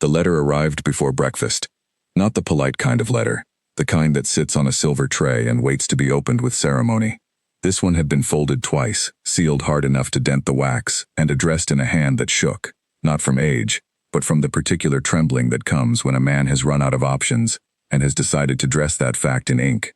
The letter arrived before breakfast. Not the polite kind of letter, the kind that sits on a silver tray and waits to be opened with ceremony. This one had been folded twice, sealed hard enough to dent the wax, and addressed in a hand that shook, not from age, but from the particular trembling that comes when a man has run out of options and has decided to dress that fact in ink.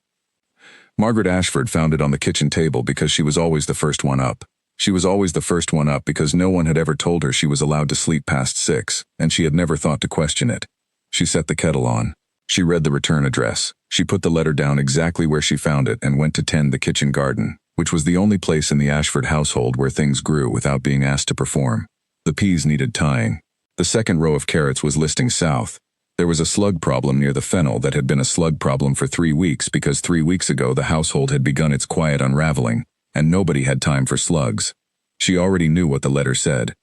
Margaret Ashford found it on the kitchen table because she was always the first one up. She was always the first one up because no one had ever told her she was allowed to sleep past 6, and she had never thought to question it. She set the kettle on. She read the return address. She put the letter down exactly where she found it and went to tend the kitchen garden, which was the only place in the Ashford household where things grew without being asked to perform. The peas needed tying. The second row of carrots was listing south. There was a slug problem near the fennel that had been a slug problem for 3 weeks because 3 weeks ago the household had begun its quiet unraveling, and nobody had time for slugs. She already knew what the letter said.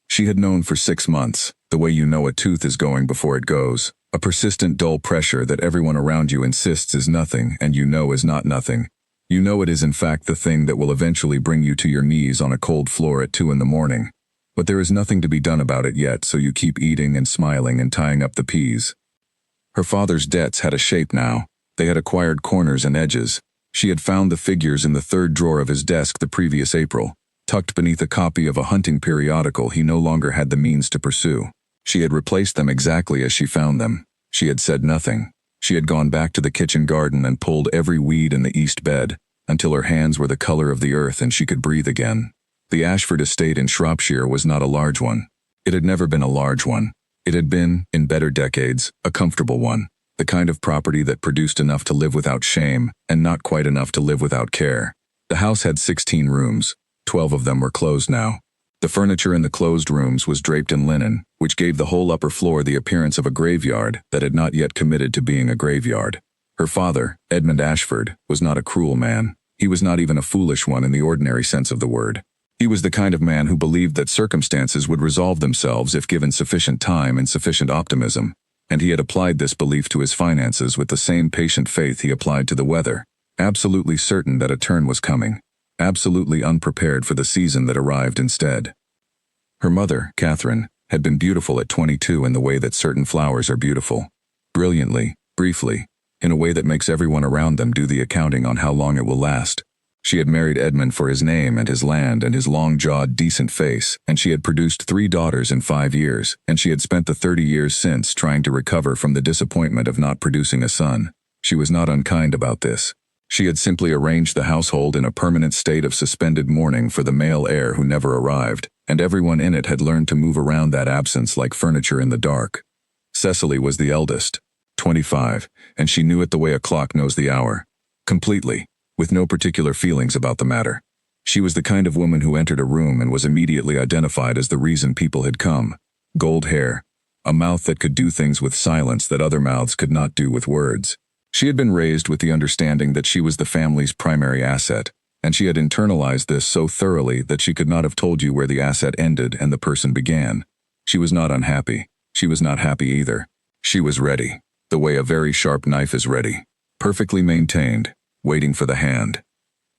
She had known for 6 months, the way you know a tooth is going before it goes, a persistent dull pressure that everyone around you insists is nothing and you know is not nothing. You know it is in fact the thing that will eventually bring you to your knees on a cold floor at 2 in the morning. But there is nothing to be done about it yet, so you keep eating and smiling and tying up the peas. Her father's debts had a shape now. They had acquired corners and edges. She had found the figures in the 3rd drawer of his desk the previous April, tucked beneath a copy of a hunting periodical he no longer had the means to pursue. She had replaced them exactly as she found them. She had said nothing. She had gone back to the kitchen garden and pulled every weed in the east bed, until her hands were the color of the earth and she could breathe again. The Ashford estate in Shropshire was not a large one. It had never been a large one. It had been, in better decades, a comfortable one, the kind of property that produced enough to live without shame and not quite enough to live without care. The house had 16 rooms. 12 of them were closed now. The furniture in the closed rooms was draped in linen, which gave the whole upper floor the appearance of a graveyard that had not yet committed to being a graveyard. Her father, Edmund Ashford, was not a cruel man. He was not even a foolish one in the ordinary sense of the word. He was the kind of man who believed that circumstances would resolve themselves if given sufficient time and sufficient optimism, and he had applied this belief to his finances with the same patient faith he applied to the weather, absolutely certain that a turn was coming, absolutely unprepared for the season that arrived instead. Her mother, Catherine, had been beautiful at 22 in the way that certain flowers are beautiful. Brilliantly, briefly, in a way that makes everyone around them do the accounting on how long it will last. She had married Edmund for his name and his land and his long-jawed, decent face, and she had produced 3 daughters in 5 years, and she had spent the 30 years since trying to recover from the disappointment of not producing a son. She was not unkind about this. She had simply arranged the household in a permanent state of suspended mourning for the male heir who never arrived, and everyone in it had learned to move around that absence like furniture in the dark. Cecily was the eldest, 25, and she knew it the way a clock knows the hour. Completely. With no particular feelings about the matter. She was the kind of woman who entered a room and was immediately identified as the reason people had come. Gold hair, a mouth that could do things with silence that other mouths could not do with words. She had been raised with the understanding that she was the family's primary asset, and she had internalized this so thoroughly that she could not have told you where the asset ended and the person began. She was not unhappy. She was not happy either. She was ready, the way a very sharp knife is ready, perfectly maintained, waiting for the hand.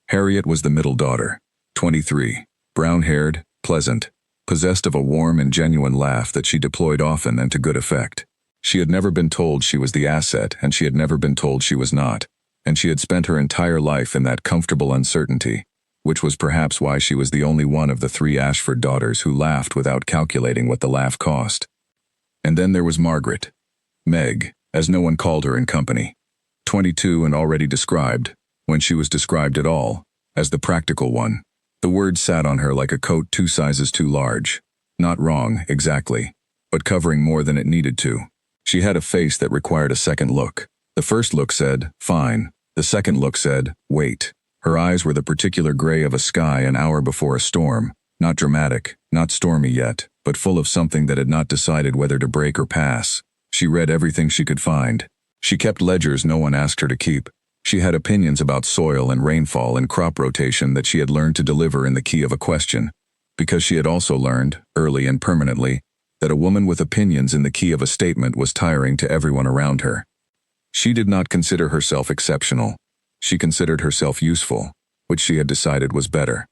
Harriet was the middle daughter, 23, brown-haired, pleasant, possessed of a warm and genuine laugh that she deployed often and to good effect. She had never been told she was the asset, and she had never been told she was not, and she had spent her entire life in that comfortable uncertainty, which was perhaps why she was the only one of the 3 Ashford daughters who laughed without calculating what the laugh cost. And then there was Margaret, Meg, as no one called her in company. 22 and already described, when she was described at all, as the practical one. The word sat on her like a coat 2 sizes too large. Not wrong, exactly, but covering more than it needed to. She had a face that required a second look. The first look said, fine. The second look said, wait. Her eyes were the particular gray of a sky an hour before a storm, not dramatic, not stormy yet, but full of something that had not decided whether to break or pass. She read everything she could find. She kept ledgers no one asked her to keep. She had opinions about soil and rainfall and crop rotation that she had learned to deliver in the key of a question, because she had also learned, early and permanently, that a woman with opinions in the key of a statement was tiring to everyone around her. She did not consider herself exceptional. She considered herself useful, which she had decided was better.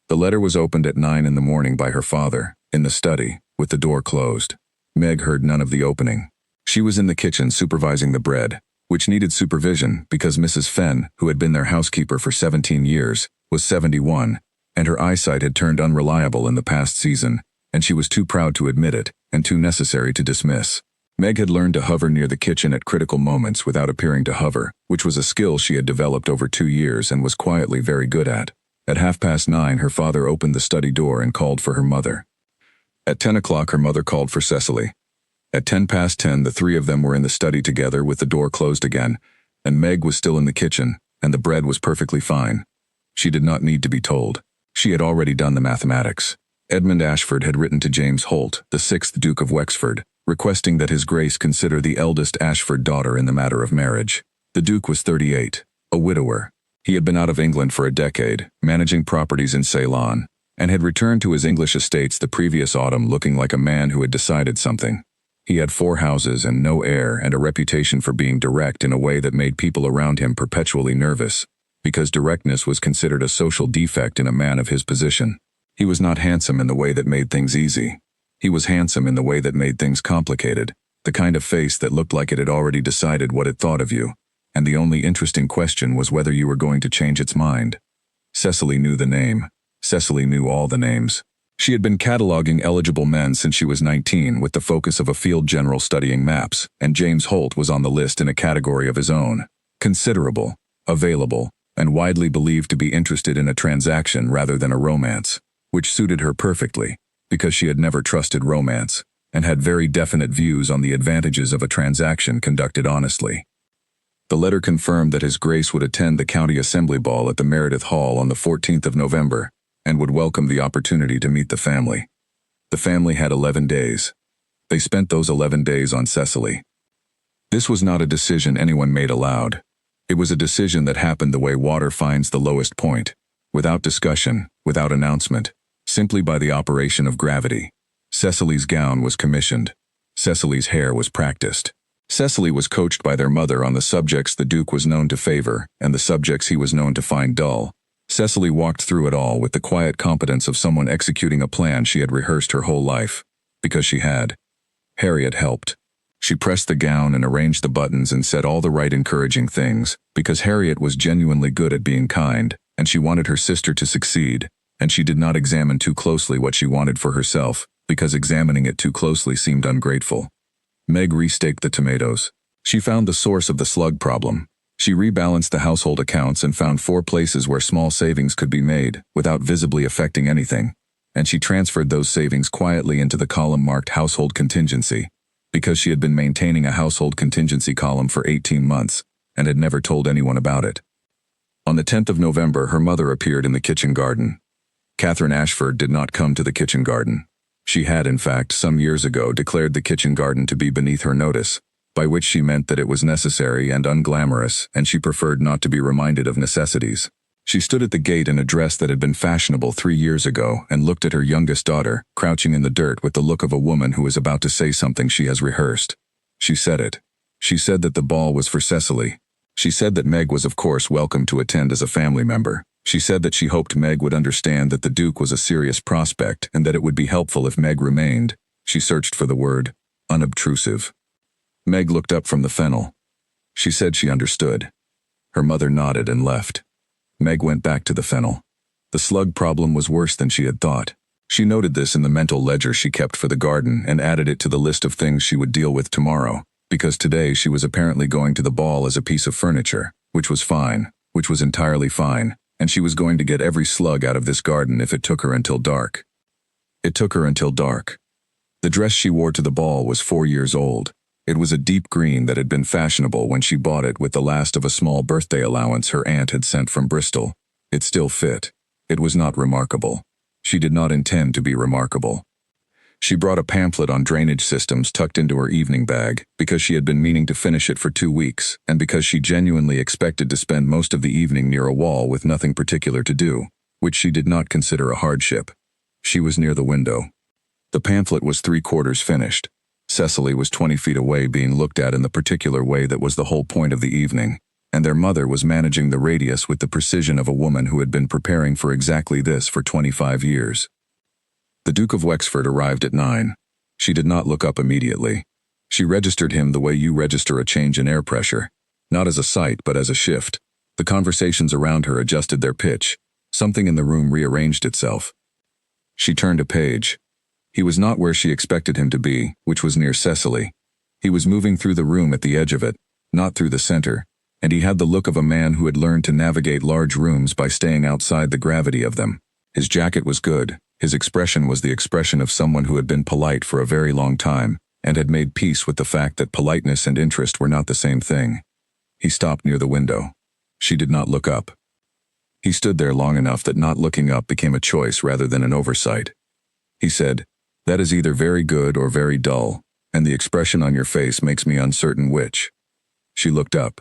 The letter was opened at 9 in the morning by her father, in the study, with the door closed. Meg heard none of the opening. She was in the kitchen supervising the bread, which needed supervision because Mrs. Fenn, who had been their housekeeper for 17 years, was 71, and her eyesight had turned unreliable in the past season, and she was too proud to admit it, and too necessary to dismiss. Meg had learned to hover near the kitchen at critical moments without appearing to hover, which was a skill she had developed over 2 years and was quietly very good at. At 9:30, her father opened the study door and called for her mother. At 10 o'clock, her mother called for Cecily. At 10:10, the three of them were in the study together with the door closed again, and Meg was still in the kitchen, and the bread was perfectly fine. She did not need to be told. She had already done the mathematics. Edmund Ashford had written to James Holt, the 6th Duke of Wexford, requesting that His Grace consider the eldest Ashford daughter in the matter of marriage. The Duke was 38, a widower. He had been out of England for a decade, managing properties in Ceylon, and had returned to his English estates the previous autumn looking like a man who had decided something. He had 4 houses and no heir and a reputation for being direct in a way that made people around him perpetually nervous, because directness was considered a social defect in a man of his position. He was not handsome in the way that made things easy. He was handsome in the way that made things complicated, the kind of face that looked like it had already decided what it thought of you, and the only interesting question was whether you were going to change its mind. Cecily knew the name. Cecily knew all the names. She had been cataloging eligible men since she was 19 with the focus of a field general studying maps, and James Holt was on the list in a category of his own: considerable, available, and widely believed to be interested in a transaction rather than a romance, which suited her perfectly, because she had never trusted romance, and had very definite views on the advantages of a transaction conducted honestly. The letter confirmed that His Grace would attend the County Assembly Ball at the Meredith Hall on the 14th of November, and would welcome the opportunity to meet the family. The family had 11 days. They spent those 11 days on Cecily. This was not a decision anyone made aloud. It was a decision that happened the way water finds the lowest point, without discussion, without announcement, simply by the operation of gravity. Cecily's gown was commissioned. Cecily's hair was practiced. Cecily was coached by their mother on the subjects the Duke was known to favor and the subjects he was known to find dull. Cecily walked through it all with the quiet competence of someone executing a plan she had rehearsed her whole life, because she had. Harriet helped. She pressed the gown and arranged the buttons and said all the right encouraging things, because Harriet was genuinely good at being kind, and she wanted her sister to succeed, and she did not examine too closely what she wanted for herself, because examining it too closely seemed ungrateful. Meg restaked the tomatoes. She found the source of the slug problem. She rebalanced the household accounts and found 4 places where small savings could be made without visibly affecting anything, and she transferred those savings quietly into the column marked Household Contingency, because she had been maintaining a household contingency column for 18 months and had never told anyone about it. On the 10th of November, her mother appeared in the kitchen garden. Catherine Ashford did not come to the kitchen garden. She had, in fact, some years ago declared the kitchen garden to be beneath her notice, by which she meant that it was necessary and unglamorous, and she preferred not to be reminded of necessities. She stood at the gate in a dress that had been fashionable 3 years ago and looked at her youngest daughter, crouching in the dirt with the look of a woman who is about to say something she has rehearsed. She said it. She said that the ball was for Cecily. She said that Meg was of course welcome to attend as a family member. She said that she hoped Meg would understand that the Duke was a serious prospect and that it would be helpful if Meg remained. She searched for the word, unobtrusive. Meg looked up from the fennel. She said she understood. Her mother nodded and left. Meg went back to the fennel. The slug problem was worse than she had thought. She noted this in the mental ledger she kept for the garden and added it to the list of things she would deal with tomorrow, because today she was apparently going to the ball as a piece of furniture, which was fine, which was entirely fine, and she was going to get every slug out of this garden if it took her until dark. It took her until dark. The dress she wore to the ball was 4 years old. It was a deep green that had been fashionable when she bought it with the last of a small birthday allowance her aunt had sent from Bristol. It still fit. It was not remarkable. She did not intend to be remarkable. She brought a pamphlet on drainage systems tucked into her evening bag because she had been meaning to finish it for 2 weeks and because she genuinely expected to spend most of the evening near a wall with nothing particular to do, which she did not consider a hardship. She was near the window. The pamphlet was 3/4 finished. Cecily was 20 feet away being looked at in the particular way that was the whole point of the evening, and their mother was managing the radius with the precision of a woman who had been preparing for exactly this for 25 years. The Duke of Wexford arrived at 9. She did not look up immediately. She registered him the way you register a change in air pressure, not as a sight but as a shift. The conversations around her adjusted their pitch. Something in the room rearranged itself. She turned a page. He was not where she expected him to be, which was near Cecily. He was moving through the room at the edge of it, not through the center, and he had the look of a man who had learned to navigate large rooms by staying outside the gravity of them. His jacket was good. His expression was the expression of someone who had been polite for a very long time, and had made peace with the fact that politeness and interest were not the same thing. He stopped near the window. She did not look up. He stood there long enough that not looking up became a choice rather than an oversight. He said, "That is either very good or very dull, and the expression on your face makes me uncertain which." She looked up.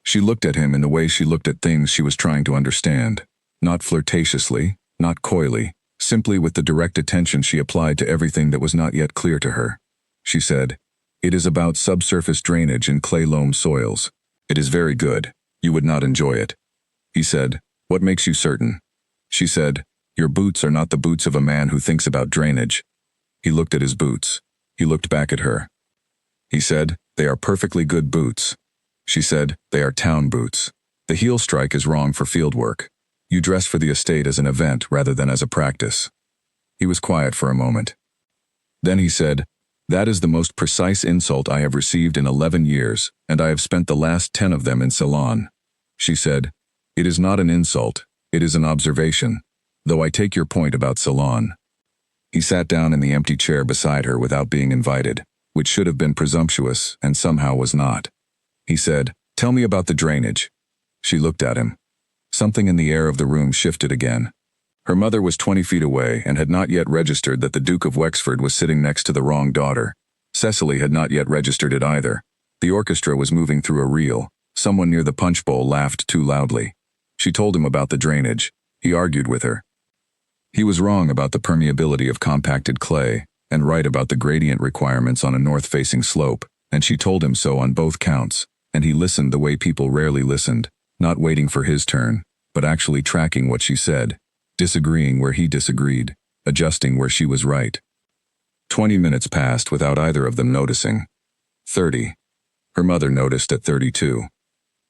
She looked at him in the way she looked at things she was trying to understand, not flirtatiously, not coyly, simply with the direct attention she applied to everything that was not yet clear to her. She said, "It is about subsurface drainage in clay-loam soils. It is very good. You would not enjoy it." He said, "What makes you certain?" She said, "Your boots are not the boots of a man who thinks about drainage." He looked at his boots. He looked back at her. He said, "They are perfectly good boots." She said, "They are town boots. The heel strike is wrong for field work. You dress for the estate as an event rather than as a practice." He was quiet for a moment. Then he said, "That is the most precise insult I have received in 11 years, and I have spent the last 10 of them in Ceylon." She said, "It is not an insult, it is an observation, though I take your point about Ceylon." He sat down in the empty chair beside her without being invited, which should have been presumptuous and somehow was not. He said, "Tell me about the drainage." She looked at him. Something in the air of the room shifted again. Her mother was 20 feet away and had not yet registered that the Duke of Wexford was sitting next to the wrong daughter. Cecily had not yet registered it either. The orchestra was moving through a reel. Someone near the punch bowl laughed too loudly. She told him about the drainage. He argued with her. He was wrong about the permeability of compacted clay, and right about the gradient requirements on a north-facing slope, and she told him so on both counts, and he listened the way people rarely listened, not waiting for his turn, but actually tracking what she said, disagreeing where he disagreed, adjusting where she was right. 20 minutes passed without either of them noticing. 30. Her mother noticed at 32.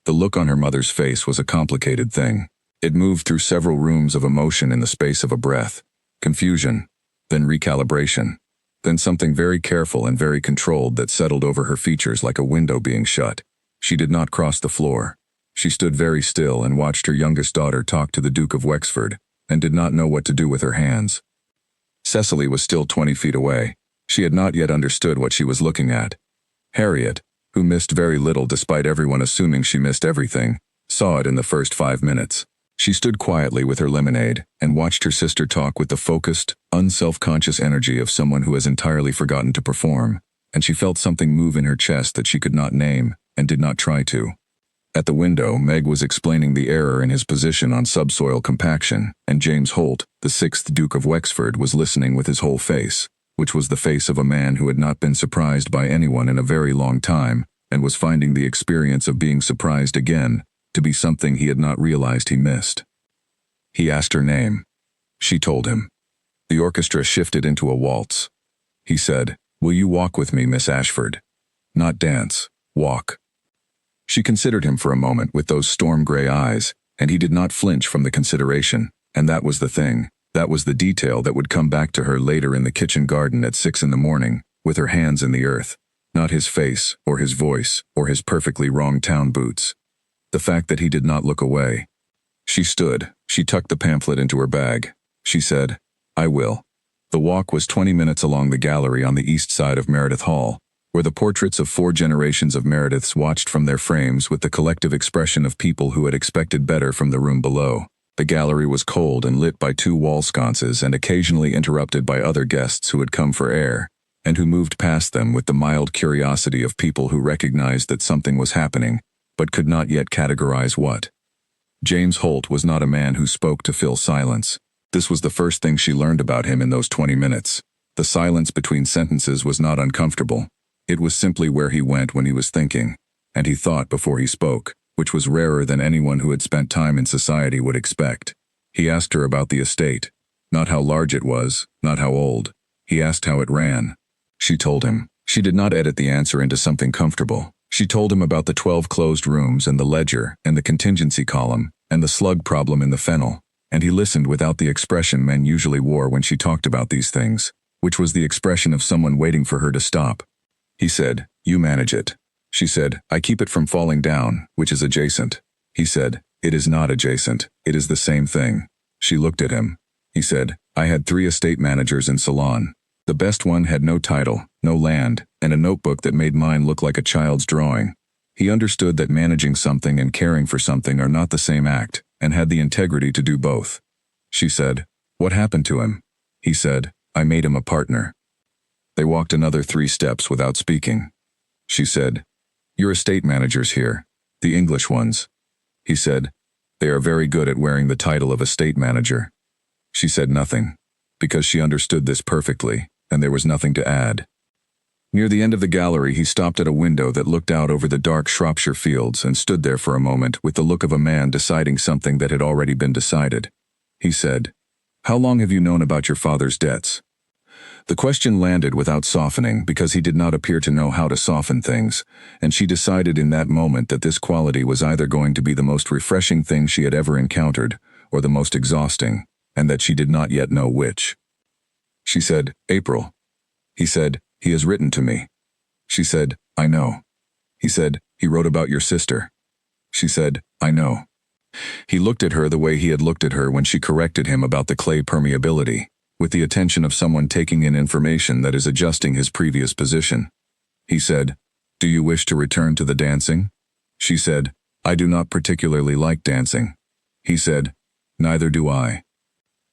The look on her mother's face was a complicated thing. It moved through several rooms of emotion in the space of a breath. Confusion, then recalibration, then something very careful and very controlled that settled over her features like a window being shut. She did not cross the floor. She stood very still and watched her youngest daughter talk to the Duke of Wexford, and did not know what to do with her hands. Cecily was still 20 feet away. She had not yet understood what she was looking at. Harriet, who missed very little despite everyone assuming she missed everything, saw it in the first 5 minutes. She stood quietly with her lemonade and watched her sister talk with the focused, unself-conscious energy of someone who has entirely forgotten to perform, and she felt something move in her chest that she could not name and did not try to. At the window, Meg was explaining the error in his position on subsoil compaction, and James Holt, the 6th Duke of Wexford, was listening with his whole face, which was the face of a man who had not been surprised by anyone in a very long time, and was finding the experience of being surprised again to be something he had not realized he missed. He asked her name. She told him. The orchestra shifted into a waltz. He said, "Will you walk with me, Miss Ashford? Not dance, walk." She considered him for a moment with those storm-gray eyes, and he did not flinch from the consideration, and that was the thing, that was the detail that would come back to her later in the kitchen garden at 6 in the morning, with her hands in the earth, not his face, or his voice, or his perfectly wrong town boots. The fact that he did not look away. She stood, she tucked the pamphlet into her bag. She said, "I will." The walk was 20 minutes along the gallery on the east side of Meredith Hall, where the portraits of 4 generations of Merediths watched from their frames with the collective expression of people who had expected better from the room below. The gallery was cold and lit by 2 wall sconces and occasionally interrupted by other guests who had come for air, and who moved past them with the mild curiosity of people who recognized that something was happening, but could not yet categorize what. James Holt was not a man who spoke to fill silence. This was the first thing she learned about him in those 20 minutes. The silence between sentences was not uncomfortable. It was simply where he went when he was thinking, and he thought before he spoke, which was rarer than anyone who had spent time in society would expect. He asked her about the estate, not how large it was, not how old. He asked how it ran, she told him. She did not edit the answer into something comfortable. She told him about the 12 closed rooms and the ledger and the contingency column and the slug problem in the fennel, and he listened without the expression men usually wore when she talked about these things, which was the expression of someone waiting for her to stop. He said, "You manage it." She said, "I keep it from falling down, which is adjacent." He said, "It is not adjacent, it is the same thing." She looked at him. He said, "I had 3 estate managers in Ceylon. The best one had no title, no land, and a notebook that made mine look like a child's drawing." He understood that managing something and caring for something are not the same act, and had the integrity to do both. She said, "What happened to him?" He said, "I made him a partner." They walked another 3 steps without speaking. She said, "Your estate managers here, the English ones." He said, "They are very good at wearing the title of estate manager." She said nothing, because she understood this perfectly, and there was nothing to add. Near the end of the gallery he stopped at a window that looked out over the dark Shropshire fields and stood there for a moment with the look of a man deciding something that had already been decided. He said, "How long have you known about your father's debts?" The question landed without softening because he did not appear to know how to soften things, and she decided in that moment that this quality was either going to be the most refreshing thing she had ever encountered or the most exhausting, and that she did not yet know which. She said, "April." He said, "He has written to me." She said, "I know." He said, "He wrote about your sister." She said, "I know." He looked at her the way he had looked at her when she corrected him about the clay permeability, with the attention of someone taking in information that is adjusting his previous position. He said, "Do you wish to return to the dancing?" She said, "I do not particularly like dancing." He said, "Neither do I."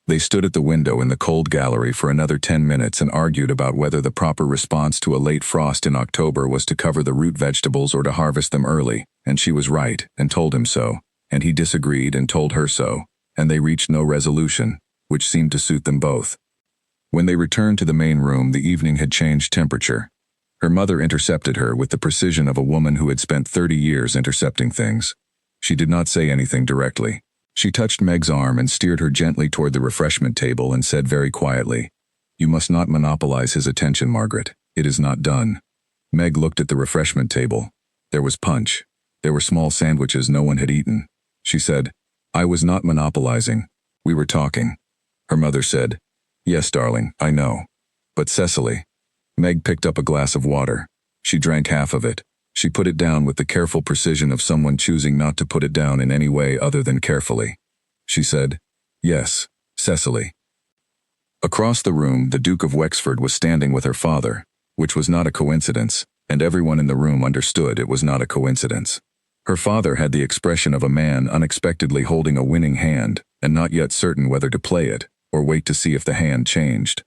They stood at the window in the cold gallery for another 10 minutes and argued about whether the proper response to a late frost in October was to cover the root vegetables or to harvest them early, and she was right, and told him so, and he disagreed and told her so, and they reached no resolution, which seemed to suit them both. When they returned to the main room, the evening had changed temperature. Her mother intercepted her with the precision of a woman who had spent 30 years intercepting things. She did not say anything directly. She touched Meg's arm and steered her gently toward the refreshment table and said very quietly, "You must not monopolize his attention, Margaret. It is not done." Meg looked at the refreshment table. There was punch. There were small sandwiches no one had eaten. She said, "I was not monopolizing. We were talking." Her mother said, "Yes, darling, I know. But Cecily." Meg picked up a glass of water. She drank half of it. She put it down with the careful precision of someone choosing not to put it down in any way other than carefully. She said, "Yes, Cecily." Across the room, the Duke of Wexford was standing with her father, which was not a coincidence, and everyone in the room understood it was not a coincidence. Her father had the expression of a man unexpectedly holding a winning hand and not yet certain whether to play it or wait to see if the hand changed.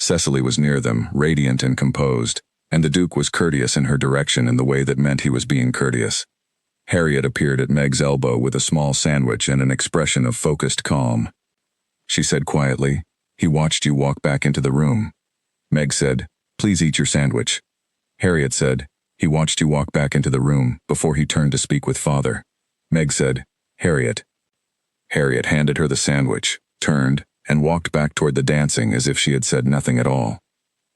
Cecily was near them, radiant and composed, and the Duke was courteous in her direction in the way that meant he was being courteous. Harriet appeared at Meg's elbow with a small sandwich and an expression of focused calm. She said quietly, "He watched you walk back into the room." Meg said, "Please eat your sandwich." Harriet said, "He watched you walk back into the room before he turned to speak with father." Meg said, "Harriet." Harriet handed her the sandwich, turned, and walked back toward the dancing as if she had said nothing at all.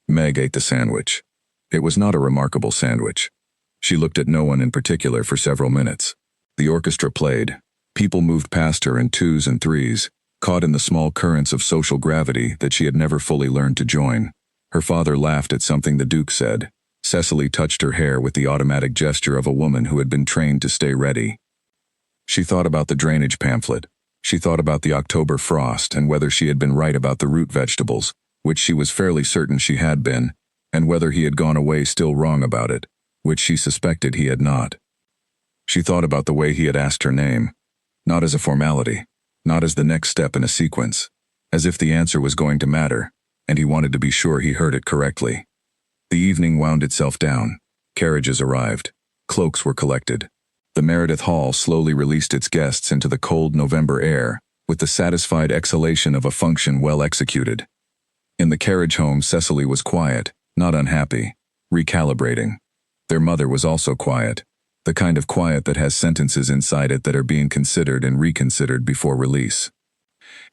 Meg ate the sandwich. It was not a remarkable sandwich. She looked at no one in particular for several minutes. The orchestra played. People moved past her in 2s and 3s, caught in the small currents of social gravity that she had never fully learned to join. Her father laughed at something the Duke said. Cecily touched her hair with the automatic gesture of a woman who had been trained to stay ready. She thought about the drainage pamphlet. She thought about the October frost and whether she had been right about the root vegetables, which she was fairly certain she had been, and whether he had gone away still wrong about it, which she suspected he had not. She thought about the way he had asked her name, not as a formality, not as the next step in a sequence, as if the answer was going to matter, and he wanted to be sure he heard it correctly. The evening wound itself down. Carriages arrived. Cloaks were collected. The Meredith Hall slowly released its guests into the cold November air, with the satisfied exhalation of a function well executed. In the carriage home, Cecily was quiet, not unhappy, recalibrating. Their mother was also quiet, the kind of quiet that has sentences inside it that are being considered and reconsidered before release.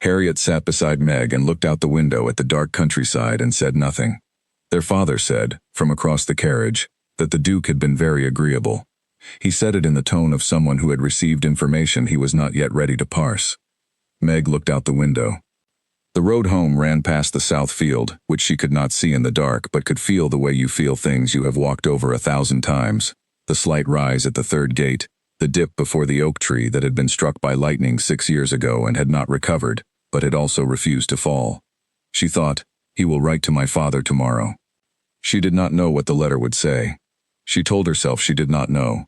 Harriet sat beside Meg and looked out the window at the dark countryside and said nothing. Their father said, from across the carriage, that the Duke had been very agreeable. He said it in the tone of someone who had received information he was not yet ready to parse. Meg looked out the window. The road home ran past the south field, which she could not see in the dark but could feel the way you feel things you have walked over 1,000 times. The slight rise at the third gate, the dip before the oak tree that had been struck by lightning 6 years ago and had not recovered, but had also refused to fall. She thought, he will write to my father tomorrow. She did not know what the letter would say. She told herself she did not know.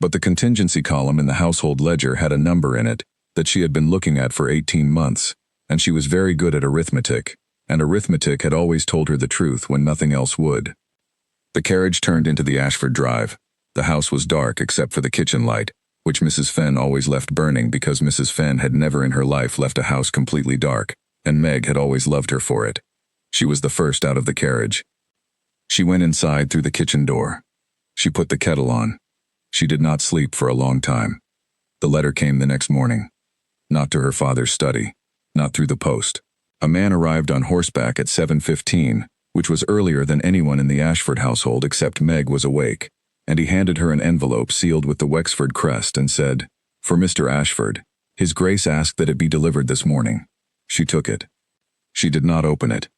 But the contingency column in the household ledger had a number in it that she had been looking at for 18 months, and she was very good at arithmetic, and arithmetic had always told her the truth when nothing else would. The carriage turned into the Ashford Drive. The house was dark except for the kitchen light, which Mrs. Fenn always left burning because Mrs. Fenn had never in her life left a house completely dark, and Meg had always loved her for it. She was the first out of the carriage. She went inside through the kitchen door. She put the kettle on. She did not sleep for a long time. The letter came the next morning. Not to her father's study. Not through the post. A man arrived on horseback at 7:15, which was earlier than anyone in the Ashford household except Meg was awake, and he handed her an envelope sealed with the Wexford crest and said, "For Mr. Ashford. His Grace asked that it be delivered this morning." She took it. She did not open it.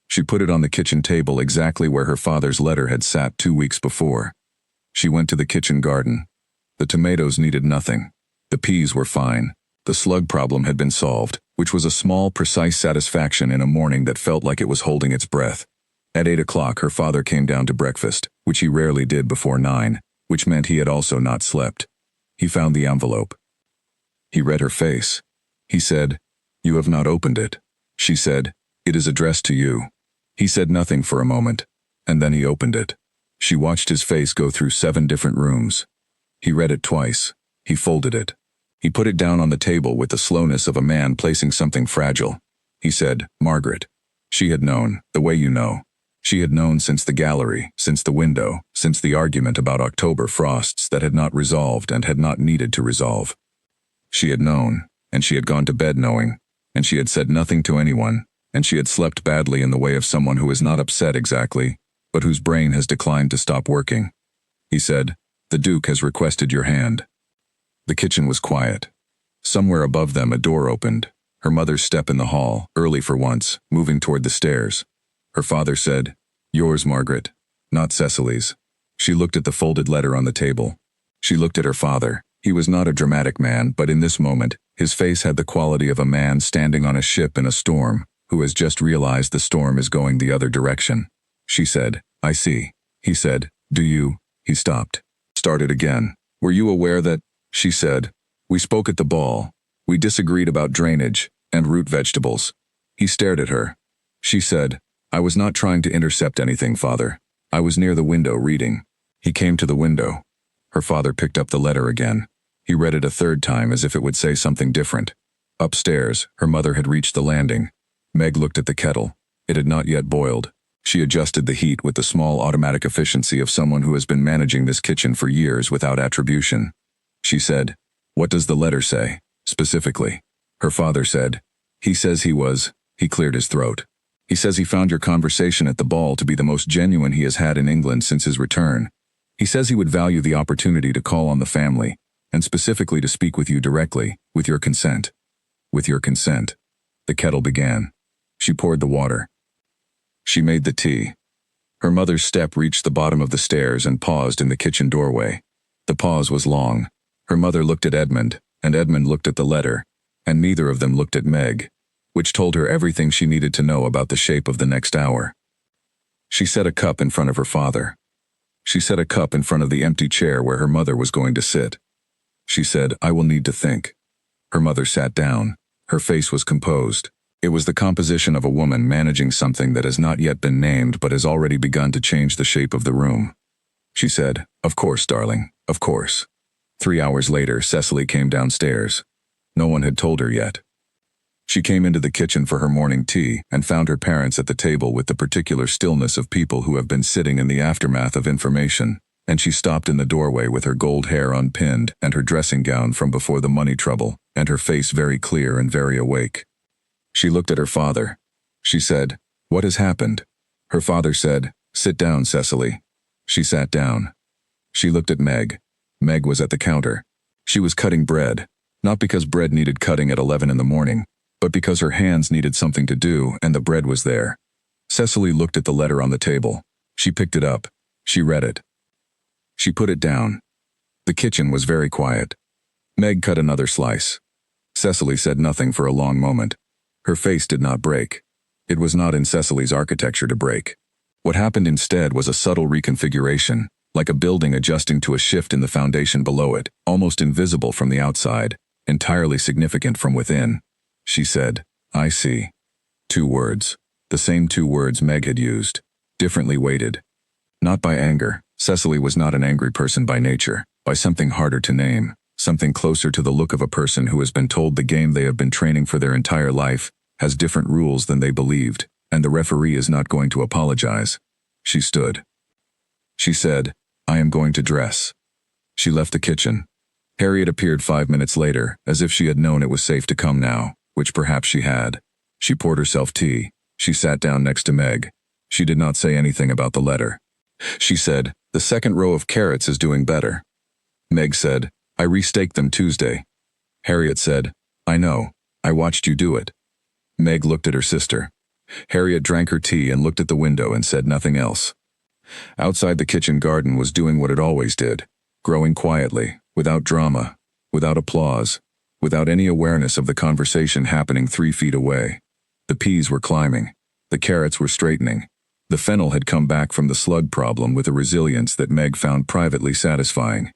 She put it on the kitchen table exactly where her father's letter had sat 2 weeks before. She went to the kitchen garden. The tomatoes needed nothing. The peas were fine. The slug problem had been solved, which was a small, precise satisfaction in a morning that felt like it was holding its breath. At 8 o'clock her father came down to breakfast, which he rarely did before 9, which meant he had also not slept. He found the envelope. He read her face. He said, "You have not opened it." She said, "It is addressed to you." He said nothing for a moment, and then he opened it. She watched his face go through 7 different rooms. He read it twice. He folded it. He put it down on the table with the slowness of a man placing something fragile. He said, "Margaret." She had known, the way you know. She had known since the gallery, since the window, since the argument about October frosts that had not resolved and had not needed to resolve. She had known, and she had gone to bed knowing, and she had said nothing to anyone, and she had slept badly in the way of someone who is not upset exactly, but whose brain has declined to stop working. He said, "The Duke has requested your hand." The kitchen was quiet. Somewhere above them a door opened, her mother's step in the hall, early for once, moving toward the stairs. Her father said, "Yours, Margaret, not Cecily's." She looked at the folded letter on the table. She looked at her father. He was not a dramatic man, but in this moment, his face had the quality of a man standing on a ship in a storm, who has just realized the storm is going the other direction. She said, "I see." He said, "Do you?" He stopped. Started again. "Were you aware that?" She said, "We spoke at the ball. We disagreed about drainage and root vegetables." He stared at her. She said, "I was not trying to intercept anything, Father. I was near the window reading." He came to the window. Her father picked up the letter again. He read it a third time as if it would say something different. Upstairs, her mother had reached the landing. Meg looked at the kettle. It had not yet boiled. She adjusted the heat with the small automatic efficiency of someone who has been managing this kitchen for years without attribution. She said, "What does the letter say, specifically?" Her father said, He cleared his throat. "He says he found your conversation at the ball to be the most genuine he has had in England since his return. He says he would value the opportunity to call on the family, and specifically to speak with you directly, with your consent." With your consent. The kettle began. She poured the water. She made the tea. Her mother's step reached the bottom of the stairs and paused in the kitchen doorway. The pause was long. Her mother looked at Edmund, and Edmund looked at the letter, and neither of them looked at Meg, which told her everything she needed to know about the shape of the next hour. She set a cup in front of her father. She set a cup in front of the empty chair where her mother was going to sit. She said, "I will need to think." Her mother sat down. Her face was composed. It was the composition of a woman managing something that has not yet been named but has already begun to change the shape of the room. She said, "Of course, darling, of course." 3 hours later, Cecily came downstairs. No one had told her yet. She came into the kitchen for her morning tea and found her parents at the table with the particular stillness of people who have been sitting in the aftermath of information, and she stopped in the doorway with her gold hair unpinned and her dressing gown from before the money trouble, and her face very clear and very awake. She looked at her father. She said, "What has happened?" Her father said, "Sit down, Cecily." She sat down. She looked at Meg. Meg was at the counter. She was cutting bread, not because bread needed cutting at 11 in the morning, but because her hands needed something to do and the bread was there. Cecily looked at the letter on the table. She picked it up. She read it. She put it down. The kitchen was very quiet. Meg cut another slice. Cecily said nothing for a long moment. Her face did not break. It was not in Cecily's architecture to break. What happened instead was a subtle reconfiguration, like a building adjusting to a shift in the foundation below it, almost invisible from the outside, entirely significant from within. She said, "I see." 2 words. The same 2 words Meg had used, differently weighted. Not by anger. Cecily was not an angry person by nature, by something harder to name, something closer to the look of a person who has been told the game they have been training for their entire life has different rules than they believed, and the referee is not going to apologize. She stood. She said, "I am going to dress." She left the kitchen. Harriet appeared 5 minutes later, as if she had known it was safe to come now, which perhaps she had. She poured herself tea. She sat down next to Meg. She did not say anything about the letter. She said, "The second row of carrots is doing better." Meg said, "I restaked them Tuesday." Harriet said, "I know. I watched you do it." Meg looked at her sister. Harriet drank her tea and looked at the window and said nothing else. Outside, the kitchen garden was doing what it always did, growing quietly, without drama, without applause, without any awareness of the conversation happening 3 feet away. The peas were climbing. The carrots were straightening. The fennel had come back from the slug problem with a resilience that Meg found privately satisfying.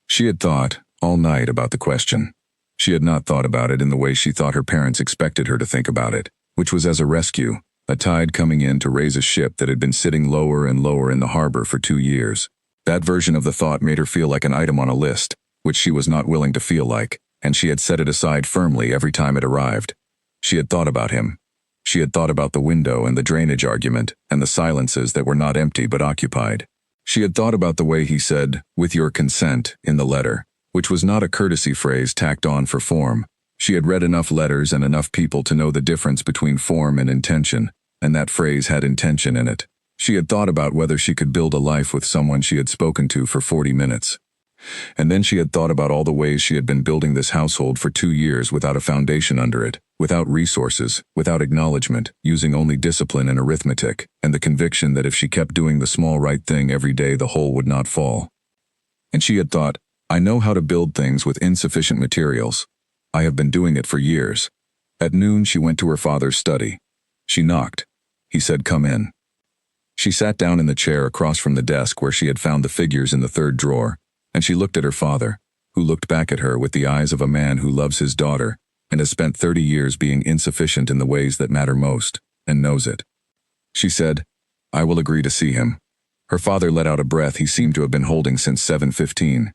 She had thought, all night, about the question. She had not thought about it in the way she thought her parents expected her to think about it, which was as a rescue, a tide coming in to raise a ship that had been sitting lower and lower in the harbor for 2 years. That version of the thought made her feel like an item on a list, which she was not willing to feel like, and she had set it aside firmly every time it arrived. She had thought about him. She had thought about the window and the drainage argument, and the silences that were not empty but occupied. She had thought about the way he said, "with your consent," in the letter, which was not a courtesy phrase tacked on for form. She had read enough letters and enough people to know the difference between form and intention, and that phrase had intention in it. She had thought about whether she could build a life with someone she had spoken to for 40 minutes. And then she had thought about all the ways she had been building this household for 2 years without a foundation under it, without resources, without acknowledgement, using only discipline and arithmetic, and the conviction that if she kept doing the small right thing every day, the whole would not fall. And she had thought, "I know how to build things with insufficient materials. I have been doing it for years." At noon, she went to her father's study. She knocked. He said, "Come in." She sat down in the chair across from the desk where she had found the figures in the 3rd drawer, and she looked at her father, who looked back at her with the eyes of a man who loves his daughter and has spent 30 years being insufficient in the ways that matter most, and knows it. She said, "I will agree to see him." Her father let out a breath he seemed to have been holding since 7:15.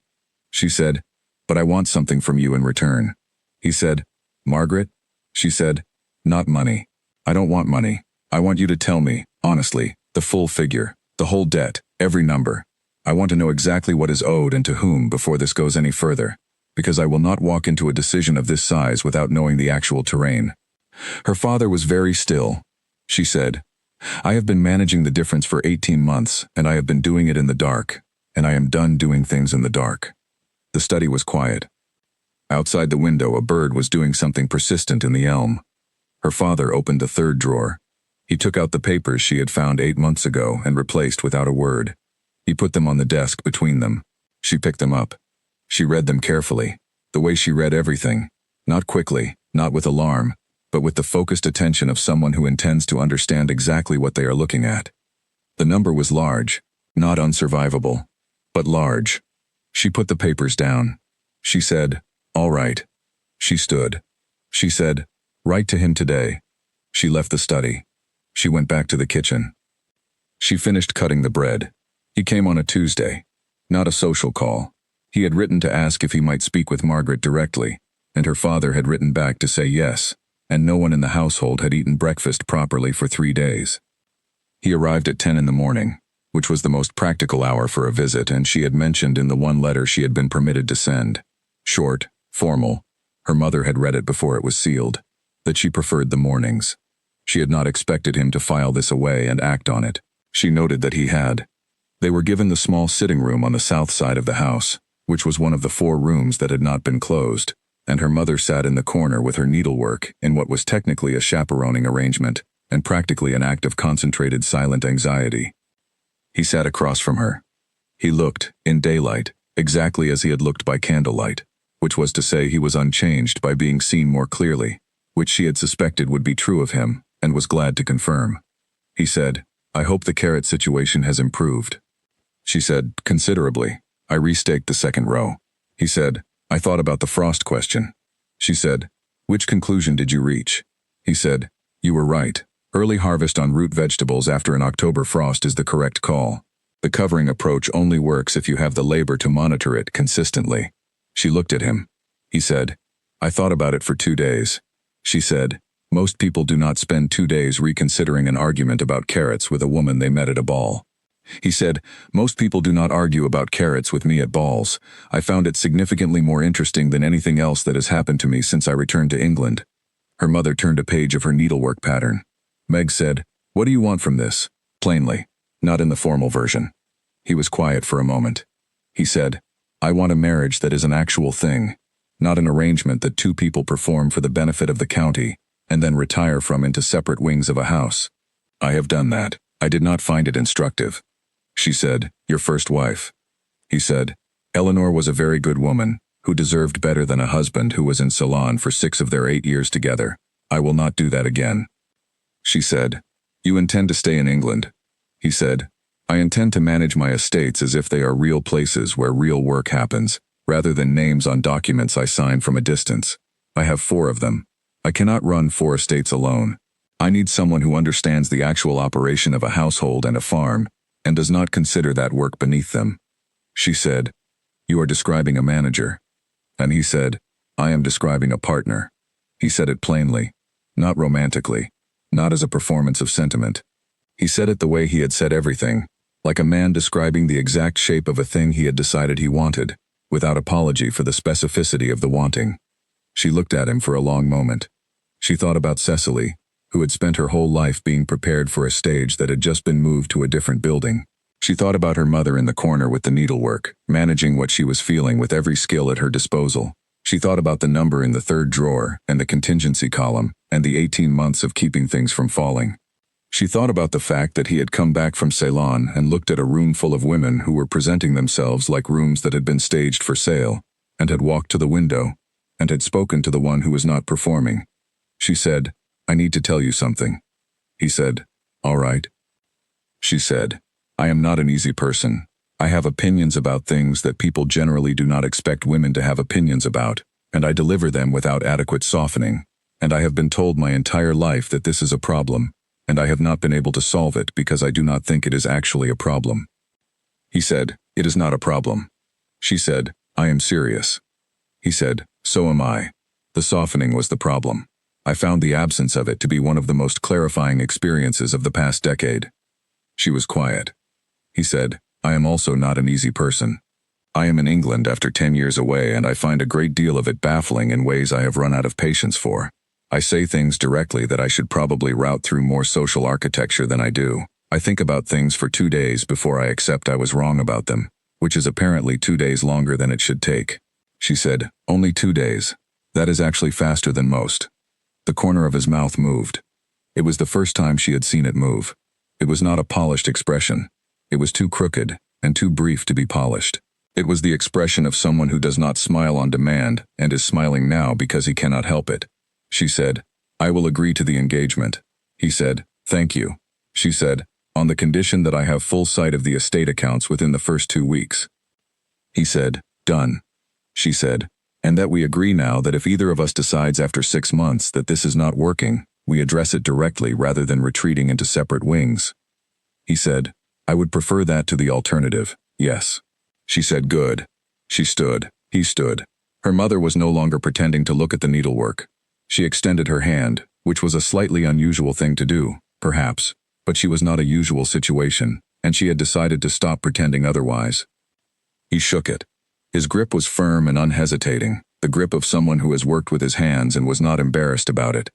She said, "But I want something from you in return." He said, "Margaret?" She said, "Not money. I don't want money. I want you to tell me, honestly, the full figure, the whole debt, every number. I want to know exactly what is owed and to whom before this goes any further, because I will not walk into a decision of this size without knowing the actual terrain." Her father was very still. She said, "I have been managing the difference for 18 months, and I have been doing it in the dark, and I am done doing things in the dark." The study was quiet. Outside the window, a bird was doing something persistent in the elm. Her father opened the 3rd drawer. He took out the papers she had found 8 months ago and replaced without a word. He put them on the desk between them. She picked them up. She read them carefully, the way she read everything, not quickly, not with alarm, but with the focused attention of someone who intends to understand exactly what they are looking at. The number was large, not unsurvivable, but large. She put the papers down. She said, "All right." She stood. She said, "Write to him today." She left the study. She went back to the kitchen. She finished cutting the bread. He came on a Tuesday. Not a social call. He had written to ask if he might speak with Margaret directly, and her father had written back to say yes, and no one in the household had eaten breakfast properly for 3 days. He arrived at 10 in the morning, which was the most practical hour for a visit, and she had mentioned in the one letter she had been permitted to send, short, formal, her mother had read it before it was sealed, that she preferred the mornings. She had not expected him to file this away and act on it. She noted that he had. They were given the small sitting room on the south side of the house, which was one of the 4 rooms that had not been closed, and her mother sat in the corner with her needlework in what was technically a chaperoning arrangement, and practically an act of concentrated silent anxiety. He sat across from her. He looked, in daylight, exactly as he had looked by candlelight, which was to say he was unchanged by being seen more clearly, which she had suspected would be true of him, and was glad to confirm. He said, "I hope the carrot situation has improved." She said, "Considerably. I restaked the second row." He said, "I thought about the frost question." She said, "Which conclusion did you reach?" He said, "You were right. Early harvest on root vegetables after an October frost is the correct call. The covering approach only works if you have the labor to monitor it consistently." She looked at him. He said, "I thought about it for 2 days." She said, "Most people do not spend 2 days reconsidering an argument about carrots with a woman they met at a ball." He said, "Most people do not argue about carrots with me at balls. I found it significantly more interesting than anything else that has happened to me since I returned to England." Her mother turned a page of her needlework pattern. Meg said, "What do you want from this?" Plainly, not in the formal version. He was quiet for a moment. He said, "I want a marriage that is an actual thing, not an arrangement that 2 people perform for the benefit of the county, and then retire from into separate wings of a house. I have done that. I did not find it instructive." She said, "Your first wife." He said, "Eleanor was a very good woman, who deserved better than a husband who was in Ceylon for 6 of their 8 years together. I will not do that again." She said, "You intend to stay in England?" He said, "I intend to manage my estates as if they are real places where real work happens, rather than names on documents I sign from a distance. I have 4 of them. I cannot run 4 estates alone. I need someone who understands the actual operation of a household and a farm, and does not consider that work beneath them." She said, "You are describing a manager." And he said, "I am describing a partner." He said it plainly, not romantically, not as a performance of sentiment. He said it the way he had said everything, like a man describing the exact shape of a thing he had decided he wanted, without apology for the specificity of the wanting. She looked at him for a long moment. She thought about Cecily, who had spent her whole life being prepared for a stage that had just been moved to a different building. She thought about her mother in the corner with the needlework, managing what she was feeling with every skill at her disposal. She thought about the number in the 3rd drawer and the contingency column and the 18 months of keeping things from falling. She thought about the fact that he had come back from Ceylon and looked at a room full of women who were presenting themselves like rooms that had been staged for sale, and had walked to the window, and had spoken to the one who was not performing. She said, "I need to tell you something." He said, "All right." She said, "I am not an easy person. I have opinions about things that people generally do not expect women to have opinions about, and I deliver them without adequate softening, and I have been told my entire life that this is a problem, and I have not been able to solve it because I do not think it is actually a problem." He said, "It is not a problem." She said, "I am serious." He said, "So am I." The softening was the problem. I found the absence of it to be one of the most clarifying experiences of the past decade. She was quiet. He said, "I am also not an easy person. I am in England after 10 years away, and I find a great deal of it baffling in ways I have run out of patience for. I say things directly that I should probably route through more social architecture than I do. I think about things for 2 days before I accept I was wrong about them, which is apparently 2 days longer than it should take." She said, "Only 2 days. That is actually faster than most." The corner of his mouth moved. It was the first time she had seen it move. It was not a polished expression. It was too crooked and too brief to be polished. It was the expression of someone who does not smile on demand and is smiling now because he cannot help it. She said, "I will agree to the engagement." He said, "Thank you." She said, "On the condition that I have full sight of the estate accounts within the first 2 weeks." He said, "Done." She said, "And that we agree now that if either of us decides after 6 months that this is not working, we address it directly rather than retreating into separate wings." He said, "I would prefer that to the alternative, yes." She said, "Good." She stood. He stood. Her mother was no longer pretending to look at the needlework. She extended her hand, which was a slightly unusual thing to do, perhaps, but she was not a usual situation, and she had decided to stop pretending otherwise. He shook it. His grip was firm and unhesitating, the grip of someone who has worked with his hands and was not embarrassed about it.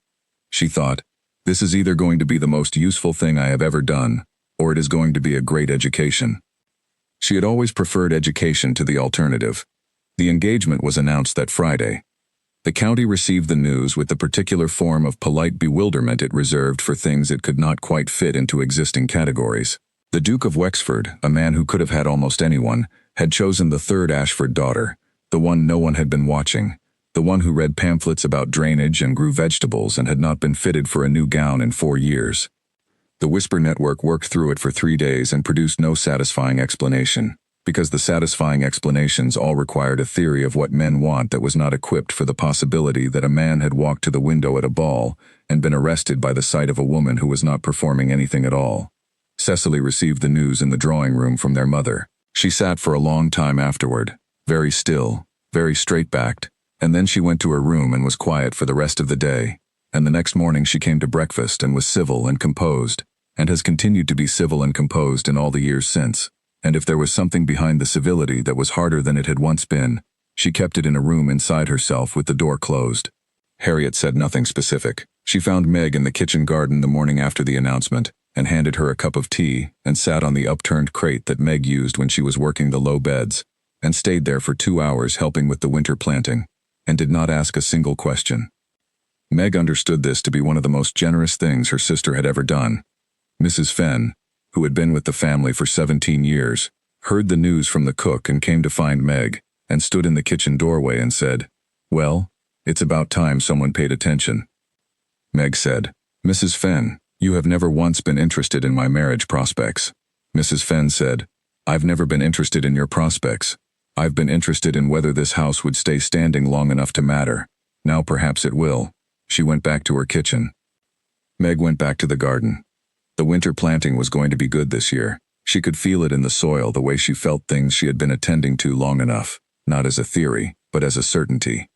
She thought, "This is either going to be the most useful thing I have ever done, or it is going to be a great education. She had always preferred education to the alternative. The engagement was announced that Friday. The county received the news with the particular form of polite bewilderment it reserved for things it could not quite fit into existing categories. The Duke of Wexford, a man who could have had almost anyone, had chosen the third Ashford daughter, the one no one had been watching, the one who read pamphlets about drainage and grew vegetables and had not been fitted for a new gown in 4 years. The Whisper Network worked through it for 3 days and produced no satisfying explanation, because the satisfying explanations all required a theory of what men want that was not equipped for the possibility that a man had walked to the window at a ball and been arrested by the sight of a woman who was not performing anything at all. Cecily received the news in the drawing room from their mother. She sat for a long time afterward, very still, very straight-backed, and then she went to her room and was quiet for the rest of the day, and the next morning she came to breakfast and was civil and composed, and has continued to be civil and composed in all the years since. And if there was something behind the civility that was harder than it had once been, she kept it in a room inside herself with the door closed. Harriet said nothing specific. She found Meg in the kitchen garden the morning after the announcement, and handed her a cup of tea, and sat on the upturned crate that Meg used when she was working the low beds, and stayed there for 2 hours helping with the winter planting, and did not ask a single question. Meg understood this to be one of the most generous things her sister had ever done. Mrs. Fenn, who had been with the family for 17 years, heard the news from the cook and came to find Meg, and stood in the kitchen doorway and said, "Well, it's about time someone paid attention." Meg said, "Mrs. Fenn, you have never once been interested in my marriage prospects." Mrs. Fenn said, "I've never been interested in your prospects. I've been interested in whether this house would stay standing long enough to matter. Now perhaps it will." She went back to her kitchen. Meg went back to the garden. The winter planting was going to be good this year. She could feel it in the soil the way she felt things she had been attending to long enough, not as a theory, but as a certainty.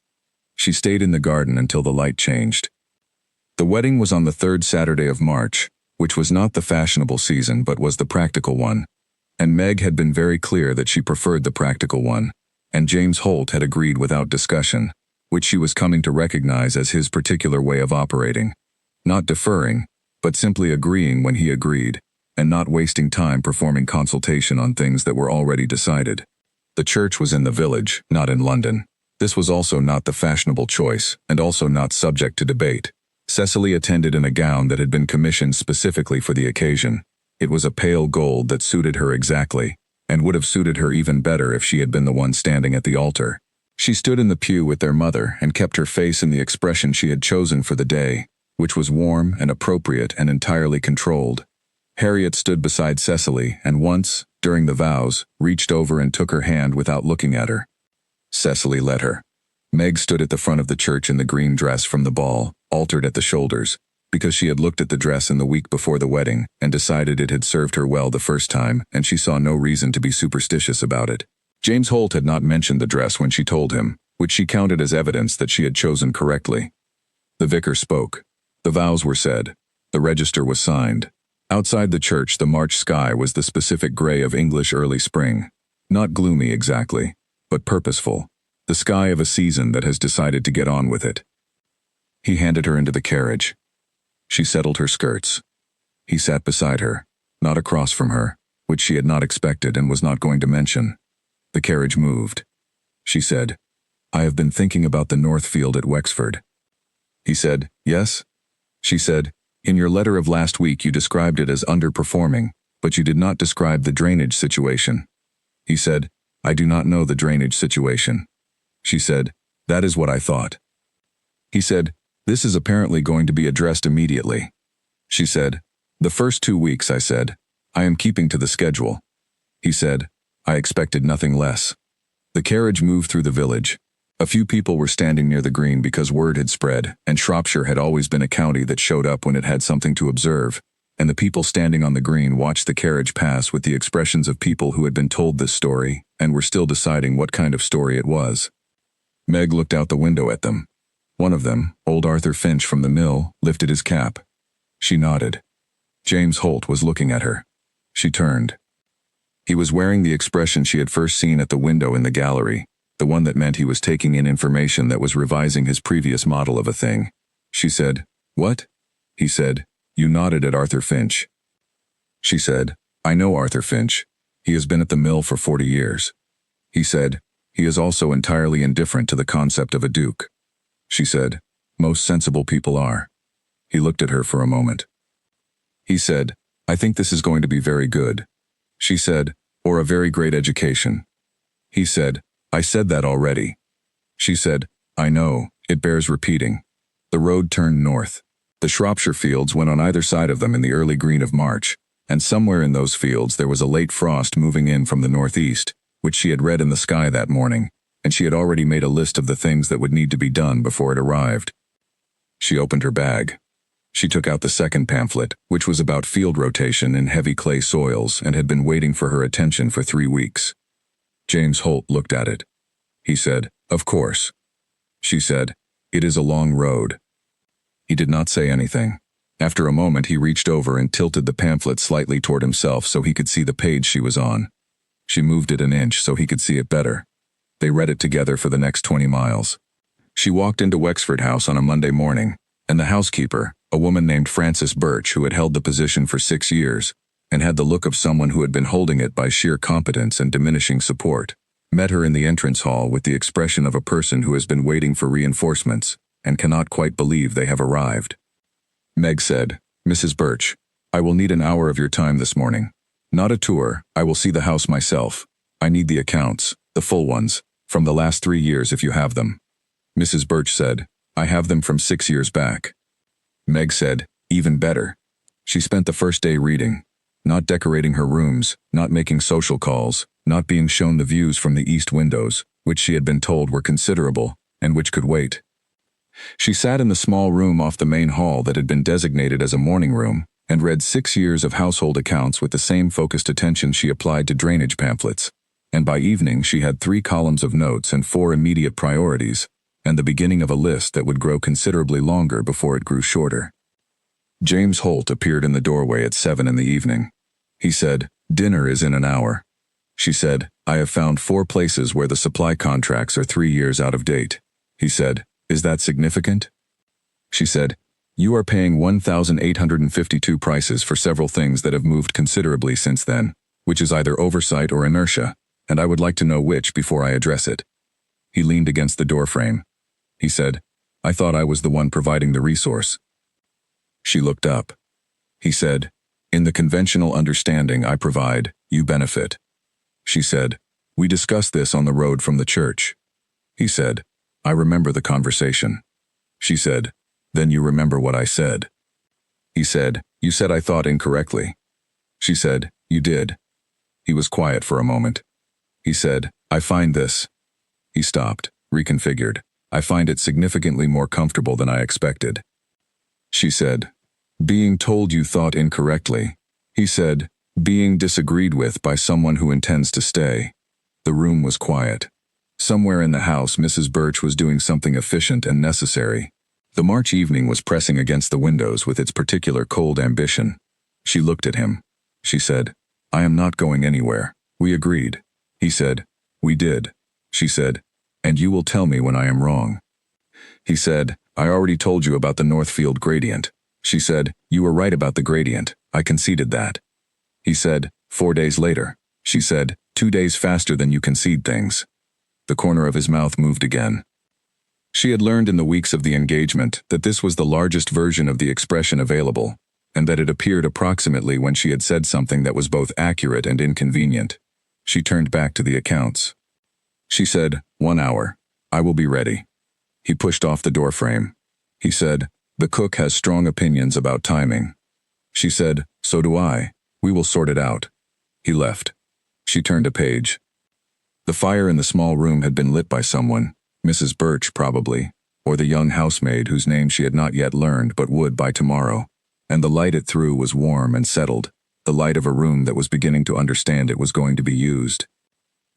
She stayed in the garden until the light changed. The wedding was on the 3rd Saturday of March, which was not the fashionable season but was the practical one, and Meg had been very clear that she preferred the practical one, and James Holt had agreed without discussion, which she was coming to recognize as his particular way of operating, not deferring, but simply agreeing when he agreed, and not wasting time performing consultation on things that were already decided. The church was in the village, not in London. This was also not the fashionable choice, and also not subject to debate. Cecily attended in a gown that had been commissioned specifically for the occasion. It was a pale gold that suited her exactly, and would have suited her even better if she had been the one standing at the altar. She stood in the pew with their mother and kept her face in the expression she had chosen for the day, which was warm and appropriate and entirely controlled. Harriet stood beside Cecily and once, during the vows, reached over and took her hand without looking at her. Cecily let her. Meg stood at the front of the church in the green dress from the ball, altered at the shoulders, because she had looked at the dress in the week before the wedding and decided it had served her well the first time, and she saw no reason to be superstitious about it. James Holt had not mentioned the dress when she told him, which she counted as evidence that she had chosen correctly. The vicar spoke. The vows were said. The register was signed. Outside the church, the March sky was the specific gray of English early spring. Not gloomy exactly, but purposeful. The sky of a season that has decided to get on with it. He handed her into the carriage. She settled her skirts. He sat beside her, not across from her, which she had not expected and was not going to mention. The carriage moved. She said, "I have been thinking about the Northfield at Wexford." He said, "Yes?" She said, "In your letter of last week you described it as underperforming, but you did not describe the drainage situation." He said, "I do not know the drainage situation." She said, "That is what I thought." He said, "This is apparently going to be addressed immediately." She said, "The first 2 weeks," I said, "I am keeping to the schedule." He said, "I expected nothing less." The carriage moved through the village. A few people were standing near the green because word had spread, and Shropshire had always been a county that showed up when it had something to observe, and the people standing on the green watched the carriage pass with the expressions of people who had been told this story and were still deciding what kind of story it was. Meg looked out the window at them. One of them, old Arthur Finch from the mill, lifted his cap. She nodded. James Holt was looking at her. She turned. He was wearing the expression she had first seen at the window in the gallery, the one that meant he was taking in information that was revising his previous model of a thing. She said, "What?" He said, "You nodded at Arthur Finch." She said, I know Arthur Finch. He has been at the mill for 40 years. He said, he is also entirely indifferent to the concept of a duke. She said, most sensible people are. He looked at her for a moment. He said, I think this is going to be very good. She said, or a very great education. He said, I said that already. She said, I know, it bears repeating. The road turned north. The Shropshire fields went on either side of them in the early green of March, and somewhere in those fields there was a late frost moving in from the northeast, which she had read in the sky that morning, and she had already made a list of the things that would need to be done before it arrived. She opened her bag. She took out the second pamphlet, which was about field rotation in heavy clay soils and had been waiting for her attention for 3 weeks. James Holt looked at it. He said, Of course. She said, It is a long road. He did not say anything. After a moment he reached over and tilted the pamphlet slightly toward himself so he could see the page she was on. She moved it an inch so he could see it better. They read it together for the next 20 miles. She walked into Wexford House on a Monday morning, and the housekeeper, a woman named Frances Birch who had held the position for 6 years, and had the look of someone who had been holding it by sheer competence and diminishing support, met her in the entrance hall with the expression of a person who has been waiting for reinforcements and cannot quite believe they have arrived. Meg said, Mrs. Birch, I will need an hour of your time this morning. Not a tour, I will see the house myself. I need the accounts, the full ones, from the last 3 years if you have them. Mrs. Birch said, I have them from 6 years back. Meg said, even better. She spent the first day reading, not decorating her rooms, not making social calls, not being shown the views from the east windows, which she had been told were considerable, and which could wait. She sat in the small room off the main hall that had been designated as a morning room, and read 6 years of household accounts with the same focused attention she applied to drainage pamphlets, and by evening she had 3 columns of notes and 4 immediate priorities, and the beginning of a list that would grow considerably longer before it grew shorter. James Holt appeared in the doorway at 7 in the evening. He said, Dinner is in an hour. She said, I have found 4 places where the supply contracts are 3 years out of date. He said, Is that significant? She said, You are paying 1,852 prices for several things that have moved considerably since then, which is either oversight or inertia, and I would like to know which before I address it. He leaned against the doorframe. He said, I thought I was the one providing the resource. She looked up. He said, In the conventional understanding I provide, you benefit. She said, We discussed this on the road from the church. He said, I remember the conversation. She said, Then you remember what I said. He said, You said I thought incorrectly. She said, You did. He was quiet for a moment. He said, I find this. He stopped, reconfigured. I find it significantly more comfortable than I expected. She said, Being told you thought incorrectly. He said, Being disagreed with by someone who intends to stay. The room was quiet. Somewhere in the house Mrs. Birch was doing something efficient and necessary. The March evening was pressing against the windows with its particular cold ambition. She looked at him. She said, I am not going anywhere. We agreed. He said, We did. She said, And you will tell me when I am wrong. He said, I already told you about the Northfield gradient. She said, You were right about the gradient. I conceded that. He said, 4 days later. She said, 2 days faster than you concede things. The corner of his mouth moved again. She had learned in the weeks of the engagement that this was the largest version of the expression available, and that it appeared approximately when she had said something that was both accurate and inconvenient. She turned back to the accounts. She said, 1 hour. I will be ready. He pushed off the doorframe. He said, The cook has strong opinions about timing. She said, So do I. We will sort it out. He left. She turned a page. The fire in the small room had been lit by someone, Mrs. Birch probably, or the young housemaid whose name she had not yet learned but would by tomorrow, and the light it threw was warm and settled, the light of a room that was beginning to understand it was going to be used.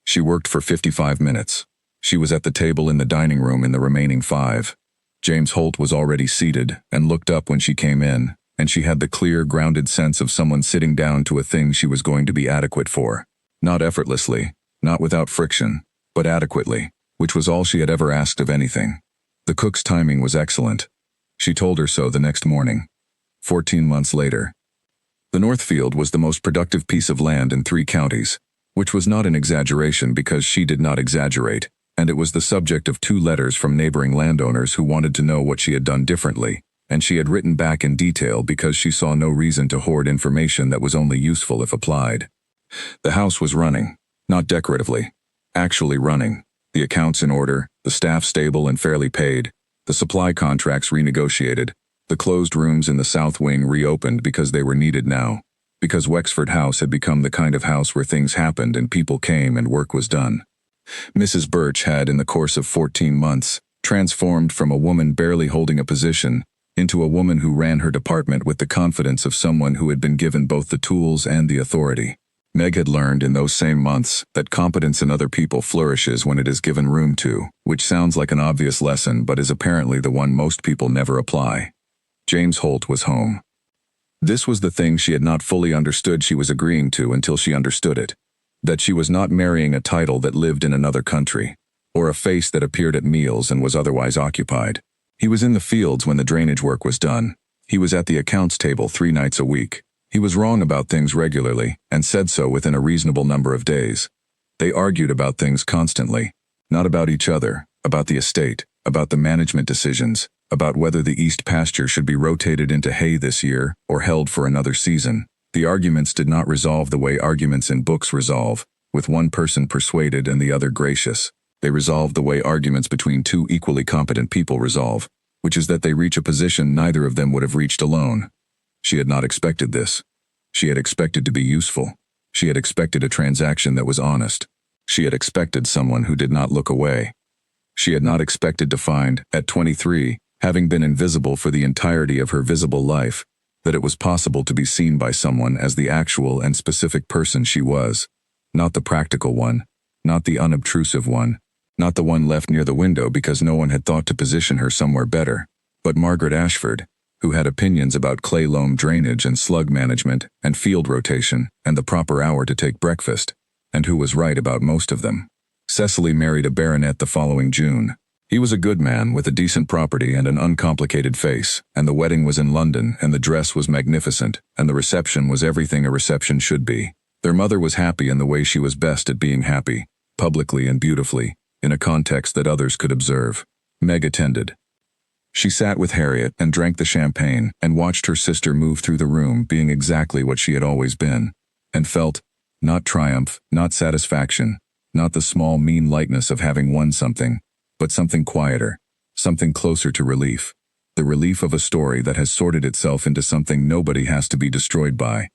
She worked for 55 minutes. She was at the table in the dining room in the remaining 5. James Holt was already seated and looked up when she came in, and she had the clear, grounded sense of someone sitting down to a thing she was going to be adequate for. Not effortlessly, not without friction, but adequately, which was all she had ever asked of anything. The cook's timing was excellent. She told her so the next morning. 14 months later. The Northfield was the most productive piece of land in 3 counties, which was not an exaggeration because she did not exaggerate, and it was the subject of 2 letters from neighboring landowners who wanted to know what she had done differently, and she had written back in detail because she saw no reason to hoard information that was only useful if applied. The house was running, not decoratively, actually running, the accounts in order, the staff stable and fairly paid, the supply contracts renegotiated, the closed rooms in the south wing reopened because they were needed now, because Wexford House had become the kind of house where things happened and people came and work was done. Mrs. Birch had, in the course of 14 months, transformed from a woman barely holding a position into a woman who ran her department with the confidence of someone who had been given both the tools and the authority. Meg had learned in those same months that competence in other people flourishes when it is given room to, which sounds like an obvious lesson but is apparently the one most people never apply. James Holt was home. This was the thing she had not fully understood she was agreeing to until she understood it. That she was not marrying a title that lived in another country, or a face that appeared at meals and was otherwise occupied. He was in the fields when the drainage work was done. He was at the accounts table 3 nights a week. He was wrong about things regularly, and said so within a reasonable number of days. They argued about things constantly, not about each other, about the estate, about the management decisions, about whether the east pasture should be rotated into hay this year or held for another season. The arguments did not resolve the way arguments in books resolve, with one person persuaded and the other gracious. They resolved the way arguments between 2 equally competent people resolve, which is that they reach a position neither of them would have reached alone. She had not expected this. She had expected to be useful. She had expected a transaction that was honest. She had expected someone who did not look away. She had not expected to find, at 23, having been invisible for the entirety of her visible life, that it was possible to be seen by someone as the actual and specific person she was, not the practical one, not the unobtrusive one, not the one left near the window because no one had thought to position her somewhere better, but Margaret Ashford, who had opinions about clay loam drainage and slug management and field rotation and the proper hour to take breakfast, and who was right about most of them. Cecily married a baronet the following June. He was a good man with a decent property and an uncomplicated face, and the wedding was in London and the dress was magnificent, and the reception was everything a reception should be. Their mother was happy in the way she was best at being happy, publicly and beautifully, in a context that others could observe. Meg attended. She sat with Harriet and drank the champagne and watched her sister move through the room being exactly what she had always been, and felt, not triumph, not satisfaction, not the small mean lightness of having won something, but something quieter, something closer to relief, the relief of a story that has sorted itself into something nobody has to be destroyed by.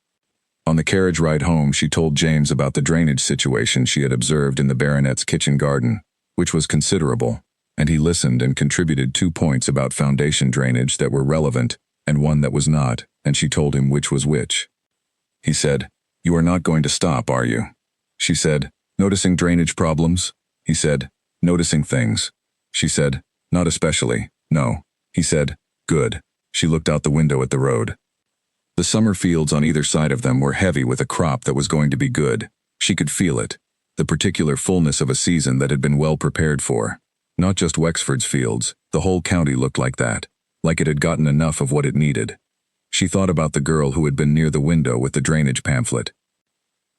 On the carriage ride home she told James about the drainage situation she had observed in the baronet's kitchen garden, which was considerable, and he listened and contributed 2 points about foundation drainage that were relevant, and one that was not, and she told him which was which. He said, "You are not going to stop, are you?" She said, "Noticing drainage problems?" He said, "Noticing things." She said, "Not especially, no." He said, "Good." She looked out the window at the road. The summer fields on either side of them were heavy with a crop that was going to be good. She could feel it, the particular fullness of a season that had been well prepared for. Not just Wexford's fields, the whole county looked like that, like it had gotten enough of what it needed. She thought about the girl who had been near the window with the drainage pamphlet.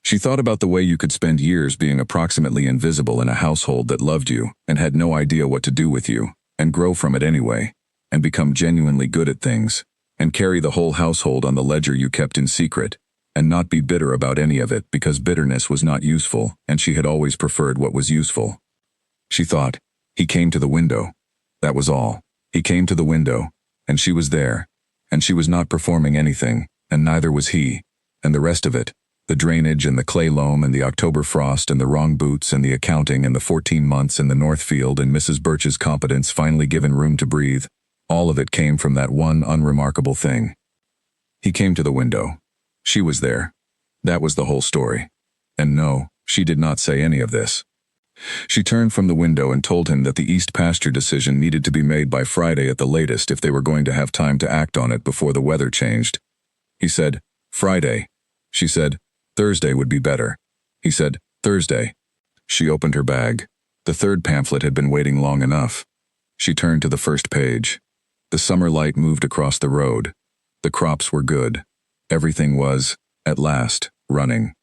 She thought about the way you could spend years being approximately invisible in a household that loved you and had no idea what to do with you, and grow from it anyway, and become genuinely good at things, and carry the whole household on the ledger you kept in secret, and not be bitter about any of it because bitterness was not useful and she had always preferred what was useful. She thought, he came to the window. That was all. He came to the window, and she was there, and she was not performing anything, and neither was he, and the rest of it, the drainage and the clay loam and the October frost and the wrong boots and the accounting and the 14 months in the Northfield and Mrs. Birch's competence finally given room to breathe, all of it came from that one unremarkable thing. He came to the window. She was there. That was the whole story. And no, she did not say any of this. She turned from the window and told him that the East pasture decision needed to be made by Friday at the latest if they were going to have time to act on it before the weather changed. He said, "Friday." She said, "Thursday would be better." He said, "Thursday." She opened her bag. The 3rd pamphlet had been waiting long enough. She turned to the 1st page. The summer light moved across the road. The crops were good. Everything was, at last, running.